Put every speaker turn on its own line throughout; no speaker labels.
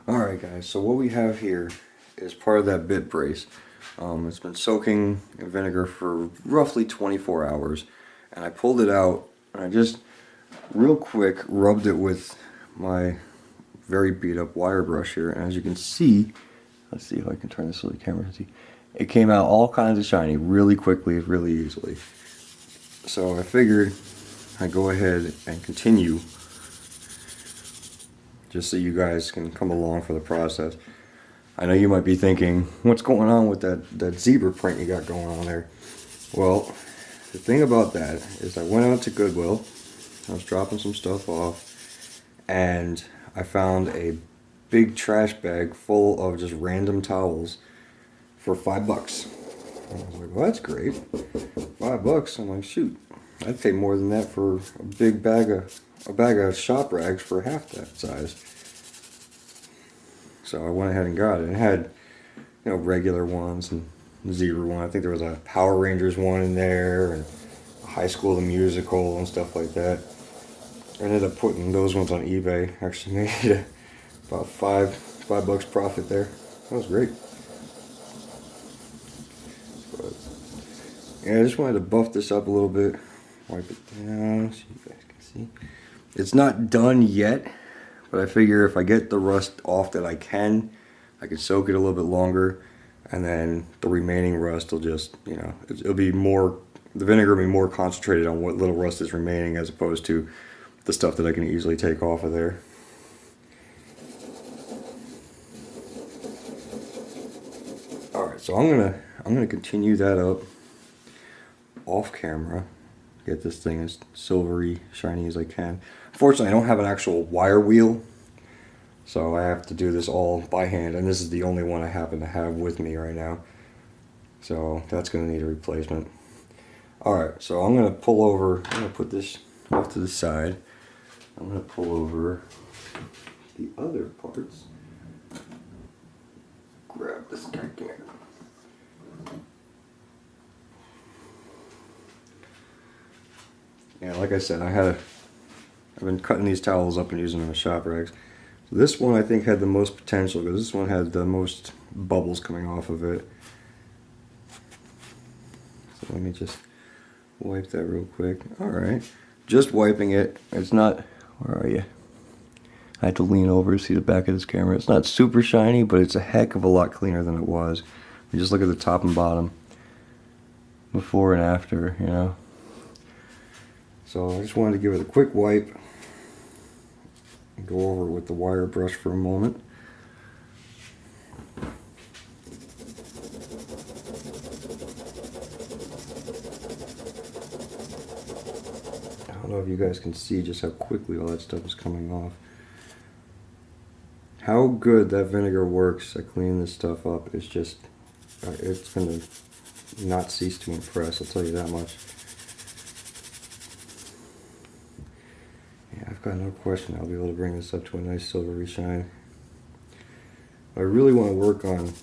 Alright guys, so what we have here is part of that bit brace. It's been soaking in vinegar for roughly 24 hours, and I pulled it out and I just real quick rubbed it with my very beat up wire brush here, and as you can see, let's see if I can turn this so the camera can see, it came out all kinds of shiny really quickly, really easily. So I figured I'd go ahead and continue just so you guys can come along for the process. I know you might be thinking, what's going on with that zebra print you got going on there? Well, the thing about that is I went out to Goodwill, I was dropping some stuff off, and I found a big trash bag full of just random towels for $5. I was like, well, that's great. $5. I'm like, shoot, I'd pay more than that for a big bag of shop rags for half that size. So I went ahead and got it. It had, regular ones and zebra one. I think there was a Power Rangers one in there, and a High School the Musical and stuff like that. I ended up putting those ones on eBay. Actually made about $5 profit there. That was great. But, yeah, I just wanted to buff this up a little bit. Wipe it down so you guys can see. It's not done yet, but I figure if I get the rust off that I can soak it a little bit longer, and then the remaining rust will just, it'll be more, the vinegar will be more concentrated on what little rust is remaining as opposed to the stuff that I can easily take off of there. Alright, so I'm gonna continue that up off camera. Get this thing as silvery, shiny as I can. Unfortunately, I don't have an actual wire wheel, so I have to do this all by hand, and this is the only one I happen to have with me right now. So that's going to need a replacement. Alright, so I'm going to pull over, I'm going to put this off to the side. I'm going to pull over the other parts. Grab this guy here. Yeah, like I said, I've been cutting these towels up and using them as shop rags. So this one I think had the most potential because this one had the most bubbles coming off of it. So let me just wipe that real quick. Alright, just wiping it. It's not, where are you? I had to lean over to see the back of this camera. It's not super shiny, but it's a heck of a lot cleaner than it was. You just look at the top and bottom, before and after, So I just wanted to give it a quick wipe and go over with the wire brush for a moment. I don't know if you guys can see just how quickly all that stuff is coming off. How good that vinegar works at cleaning this stuff up is just, it's going to not cease to impress, I'll tell you that much. I've got no question I'll be able to bring this up to a nice silvery shine. What I really want to work on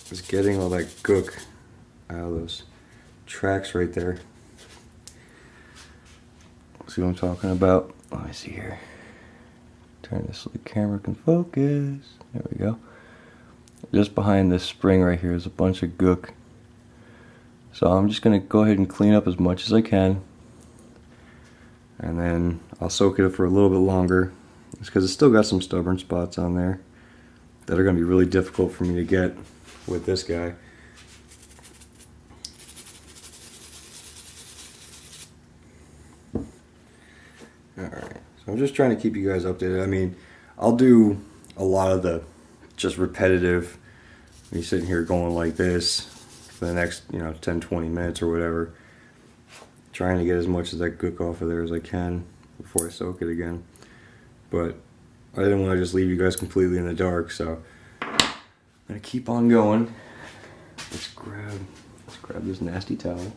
is getting all that gook out of those tracks right there. See what I'm talking about? Let me see here. Turn this so the camera can focus. There we go. Just behind this spring right here is a bunch of gook. So I'm just going to go ahead and clean up as much as I can. And then I'll soak it for a little bit longer. It's because it's still got some stubborn spots on there that are going to be really difficult for me to get with this guy. Alright, so I'm just trying to keep you guys updated. I mean, I'll do a lot of the just repetitive, me sitting here going like this for the next, 10-20 minutes or whatever. Trying to get as much of that gook off of there as I can before I soak it again. But I didn't want to just leave you guys completely in the dark, so I'm going to keep on going. Let's grab this nasty towel,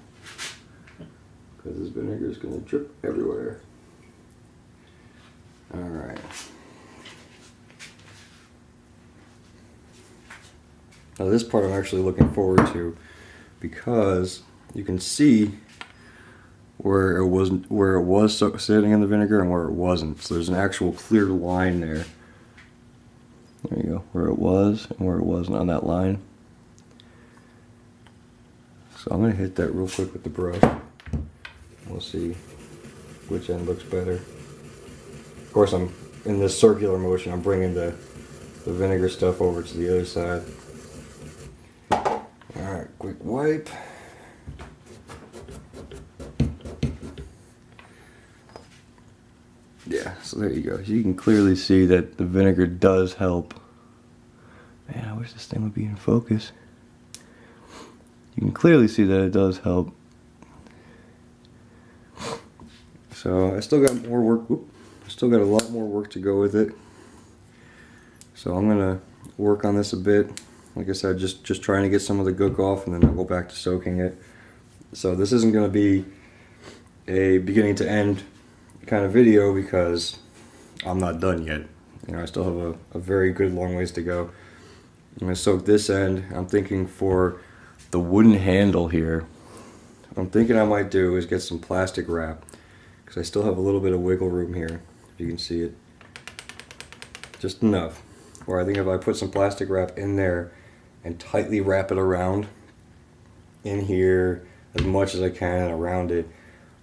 because this vinegar is going to drip everywhere. Alright. Now this part I'm actually looking forward to, because you can see where it was sitting in the vinegar and where it wasn't. So there's an actual clear line there. There you go, where it was and where it wasn't on that line. So I'm going to hit that real quick with the brush. We'll see which end looks better. Of course, I'm in this circular motion. I'm bringing the vinegar stuff over to the other side. Alright, quick wipe. Yeah, so there you go. You can clearly see that the vinegar does help. Man, I wish this thing would be in focus. You can clearly see that it does help. So I still got more work. I still got a lot more work to go with it. So I'm gonna work on this a bit. Like I said, just trying to get some of the gook off, and then I'll go back to soaking it. So this isn't gonna be a beginning to end kind of video because I'm not done yet. You know, I still have a very good long ways to go. I'm gonna soak this end. I'm thinking for the wooden handle here, what I'm thinking I might do is get some plastic wrap, because I still have a little bit of wiggle room here, if you can see it. Just enough. Or I think if I put some plastic wrap in there and tightly wrap it around in here as much as I can and around it,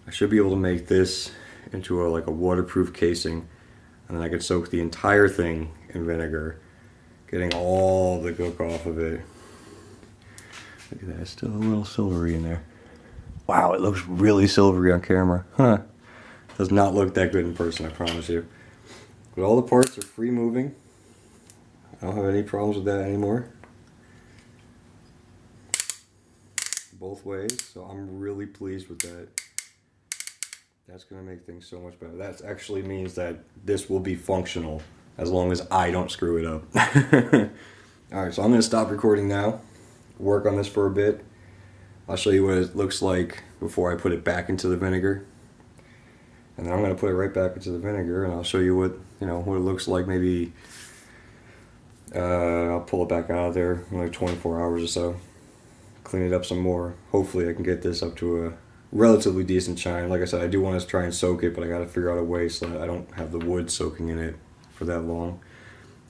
I should be able to make this into like a waterproof casing, and then I could soak the entire thing in vinegar, getting all the gook off of it. Look at that, it's still a little silvery in there. Wow, it looks really silvery on camera. Huh. Does not look that good in person, I promise you. But all the parts are free moving. I don't have any problems with that anymore. Both ways, so I'm really pleased with that. That's going to make things so much better. That actually means that this will be functional as long as I don't screw it up. Alright, so I'm going to stop recording now, work on this for a bit. I'll show you what it looks like before I put it back into the vinegar. And then I'm going to put it right back into the vinegar, and I'll show you what, what it looks like. Maybe I'll pull it back out of there in like 24 hours or so. Clean it up some more. Hopefully I can get this up to a relatively decent shine. Like I said, I do want to try and soak it, but I got to figure out a way so that I don't have the wood soaking in it for that long.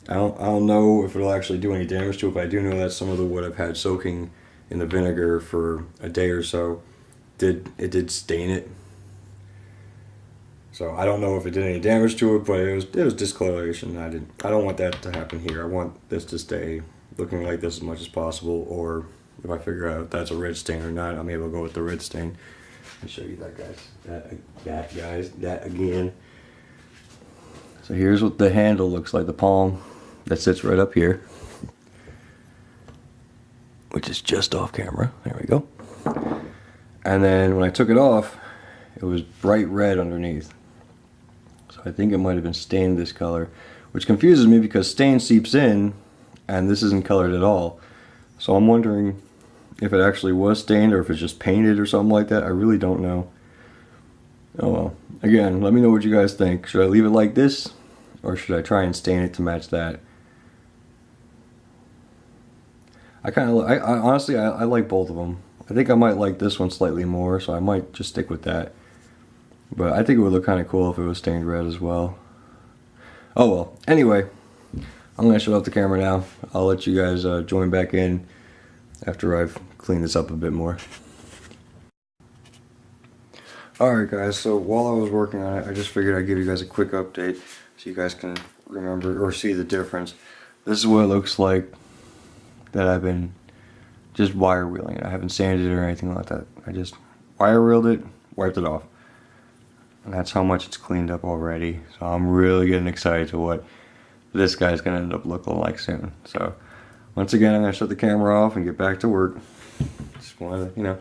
I don't know if it'll actually do any damage to it, but I do know that some of the wood I've had soaking in the vinegar for a day or so did stain it. So I don't know if it did any damage to it, but it was discoloration. I don't want that to happen here. I want this to stay looking like this as much as possible, or if I figure out if that's a red stain or not, I'm able to go with the red stain. Let me show you that, guys. That again. So here's what the handle looks like, the palm that sits right up here, which is just off camera. There we go. And then when I took it off, it was bright red underneath. So I think it might have been stained this color, which confuses me because stain seeps in and this isn't colored at all. So I'm wondering if it actually was stained or if it's just painted or something like that. I really don't know. Oh well. Again, let me know what you guys think. Should I leave it like this, or should I try and stain it to match that? I honestly like both of them. I think I might like this one slightly more, so I might just stick with that. But I think it would look kind of cool if it was stained red as well. Oh well. Anyway, I'm going to shut off the camera now. I'll let you guys join back in after I've cleaned this up a bit more. Alright guys, so while I was working on it, I just figured I'd give you guys a quick update so you guys can remember or see the difference. This is what it looks like that I've been just wire wheeling it. I haven't sanded it or anything like that. I just wire wheeled it, wiped it off. And that's how much it's cleaned up already. So I'm really getting excited to what this guy's going to end up looking like soon. So once again, I'm going to shut the camera off and get back to work. Just wanted to,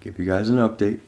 give you guys an update.